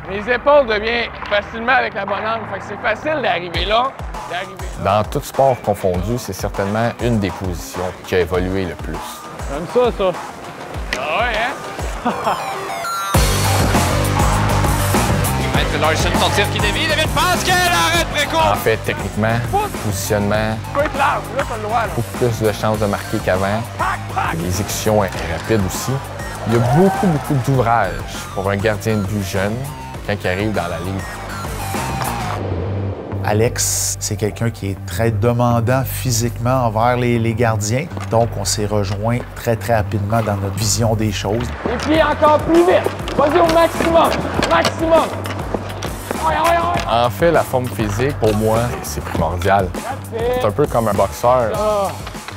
Mes épaules deviennent facilement avec la bonne angle. Fait que c'est facile d'arriver là. Dans tout sport confondu, c'est certainement une des positions qui a évolué le plus. Comme ça. Ah ouais, hein? Maître Larson, son tir qui dévie, David pense qu'elle arrête précoce! En fait, techniquement, positionnement, Tu peux être large, là, t'as le droit, là. beaucoup plus de chances de marquer qu'avant. L'exécution est rapide aussi. Il y a beaucoup d'ouvrages pour un gardien de but jeune quand il arrive dans la ligue. Alex, c'est quelqu'un qui est très demandant physiquement envers les gardiens. Donc, on s'est rejoint très rapidement dans notre vision des choses. Les pieds encore plus vite. Vas-y au maximum. Maximum. En fait, la forme physique, pour moi, c'est primordial. C'est un peu comme un boxeur.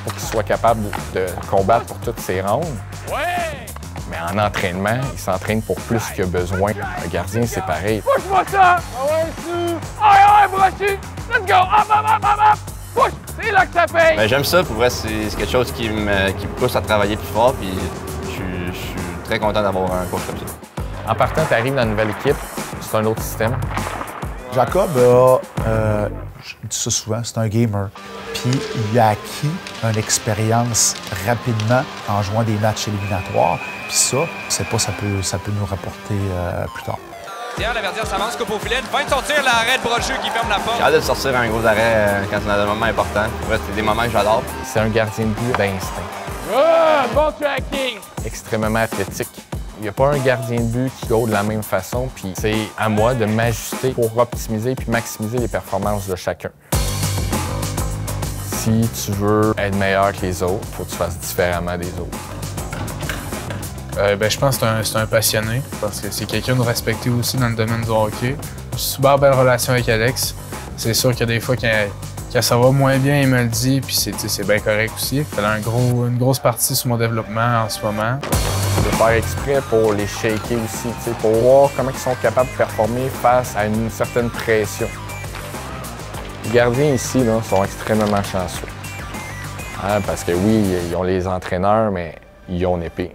Pour qu'il soit capable de combattre pour toutes ses rondes. Ouais! Mais en entraînement, il s'entraîne pour plus qu'il a besoin. Un gardien, c'est pareil. Push-moi ça! Ah ouais, dessus! Ah ouais, brochu! Let's go! Hop! Push! C'est là que ça paye! Ben, j'aime ça, pour vrai, c'est quelque chose qui me pousse à travailler plus fort, puis je suis très content d'avoir un coach comme ça. En partant, tu arrives dans une nouvelle équipe, c'est un autre système. Jacob a, je dis ça souvent, c'est un gamer. Puis il a acquis une expérience rapidement en jouant des matchs éliminatoires. Puis ça, c'est pas, ça peut nous rapporter plus tard. Pierre Laverdière s'avance, coupe au filet, fin de sortir l'arrêt de Brochu qui ferme la porte. J'ai hâte de sortir un gros arrêt quand on a des moments importants. Pour vrai, c'est des moments que j'adore. C'est un gardien de but d'instinct. Good! Bon tracking! Extrêmement athlétique. Il n'y a pas un gardien de but qui go de la même façon, puis c'est à moi de m'ajuster pour optimiser puis maximiser les performances de chacun. Si tu veux être meilleur que les autres, il faut que tu fasses différemment des autres. Je pense que c'est un passionné, parce que c'est quelqu'un de respecté aussi dans le domaine du hockey. J'ai une super belle relation avec Alex. C'est sûr qu'il y a des fois quand ça va moins bien, il me le dit, puis c'est bien correct aussi. Il fait une grosse partie sur mon développement en ce moment. De faire exprès pour les shaker aussi, pour voir comment ils sont capables de performer face à une certaine pression. Les gardiens ici là, sont extrêmement chanceux. Parce que oui, ils ont les entraîneurs, mais ils ont l'épée.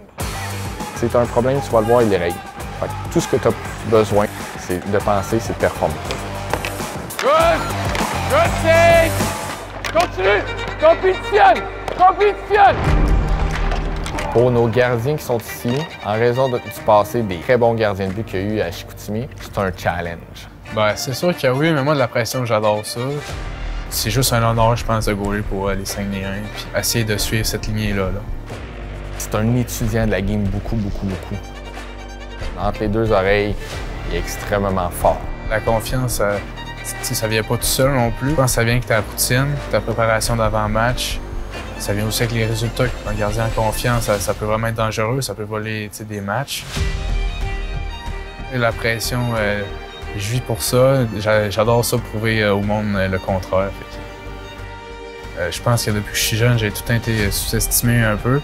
Si tu as un problème, tu vas le voir, il les règle. Fait que tout ce que tu as besoin de penser, c'est de performer. Good! Good take! Continue! Compétitionne! Pour nos gardiens qui sont ici, en raison du passé des très bons gardiens de but qu'il y a eu à Chicoutimi, c'est un challenge. Ben, c'est sûr que oui, mais moi, de la pression, j'adore ça. C'est juste un honneur, je pense, de gauler pour les Saguenayens puis essayer de suivre cette lignée-là. C'est un étudiant de la game beaucoup. Entre les deux oreilles, il est extrêmement fort. La confiance, ça vient pas tout seul non plus. Je pense que ça vient avec ta routine, ta préparation d'avant-match. Ça vient aussi avec les résultats. Un gardien en confiance, ça peut vraiment être dangereux, ça peut voler des matchs. Et la pression, je vis pour ça. J'adore ça, prouver au monde le contraire. Je pense que depuis que je suis jeune, j'ai tout le temps été sous-estimé un peu.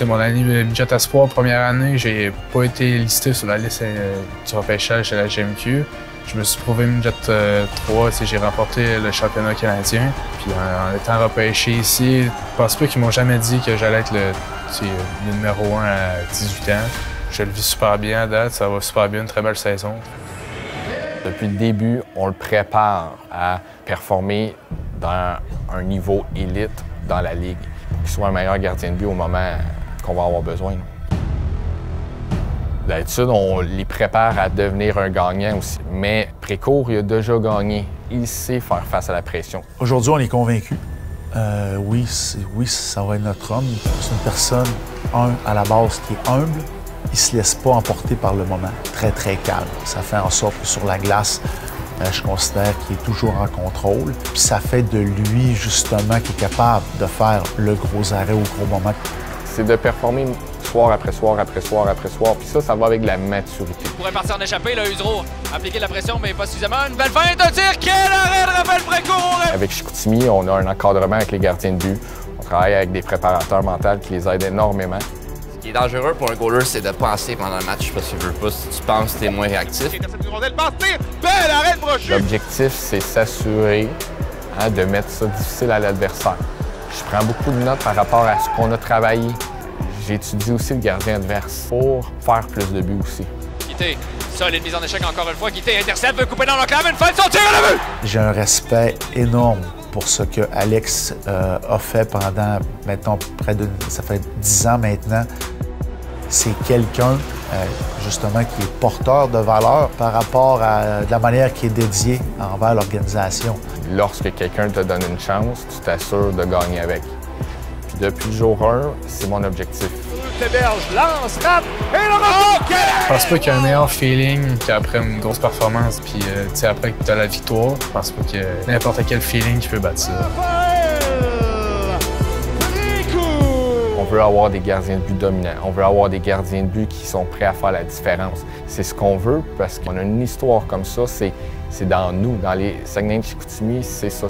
Mon année midget espoir, première année, j'ai pas été listé sur la liste du repêchage chez la GMQ. Je me suis prouvé midget 3, j'ai remporté le championnat canadien. Puis en étant repêché ici, je pense pas qu'ils m'ont jamais dit que j'allais être le numéro 1 à 18 ans. Je le vis super bien à date, ça va super bien, une très belle saison. Depuis le début, on le prépare à performer dans un niveau élite dans la Ligue. Pour qu'il soit un meilleur gardien de but au moment qu'on va avoir besoin. D'habitude, on les prépare à devenir un gagnant aussi. Mais Précourt, il a déjà gagné. Il sait faire face à la pression. Aujourd'hui, on est convaincus. Oui, ça va être notre homme. C'est une personne, à la base, qui est humble. Il ne se laisse pas emporter par le moment. Très calme. Ça fait en sorte que sur la glace, je considère qu'il est toujours en contrôle. Puis ça fait de lui, justement, qui est capable de faire le gros arrêt au gros moment. C'est de performer soir après soir. Puis ça va avec de la maturité. Il pourrait partir en échappée, là, Usereau. Appliquer de la pression, mais pas suffisamment. Une belle fin de tir. Quel arrêt de Raphaël Précourt! Avec Chicoutimi, on a un encadrement avec les gardiens de but. On travaille avec des préparateurs mentaux qui les aident énormément. Ce qui est dangereux pour un goaler, c'est de penser pendant le match parce que tu veux pas. Si tu penses, t'es moins réactif. L'objectif, c'est s'assurer de mettre ça difficile à l'adversaire. Je prends beaucoup de notes par rapport à ce qu'on a travaillé. J'étudie aussi le gardien adverse pour faire plus de buts aussi. Guité. Solide mise en échec encore une fois. Guité intercepte, veut couper dans l'enclave, une fin de son tir à la vue! J'ai un respect énorme pour ce que Alex a fait pendant, maintenant, ça fait 10 ans maintenant. C'est quelqu'un, justement, qui est porteur de valeur par rapport à la manière qui est dédiée envers l'organisation. Lorsque quelqu'un te donne une chance, tu t'assures de gagner avec. Puis depuis le jour 1, c'est mon objectif. Héberge, lance, frappe, et le rebond! Je pense pas qu'il y a un meilleur feeling qu'après une grosse performance, puis après que tu as la victoire. Je pense pas qu'il y a n'importe quel feeling qui peut battre ça. On veut avoir des gardiens de but dominants. On veut avoir des gardiens de but qui sont prêts à faire la différence. C'est ce qu'on veut parce qu'on a une histoire comme ça. C'est dans nous, dans les Saguenay-Chicoutimi, c'est ça.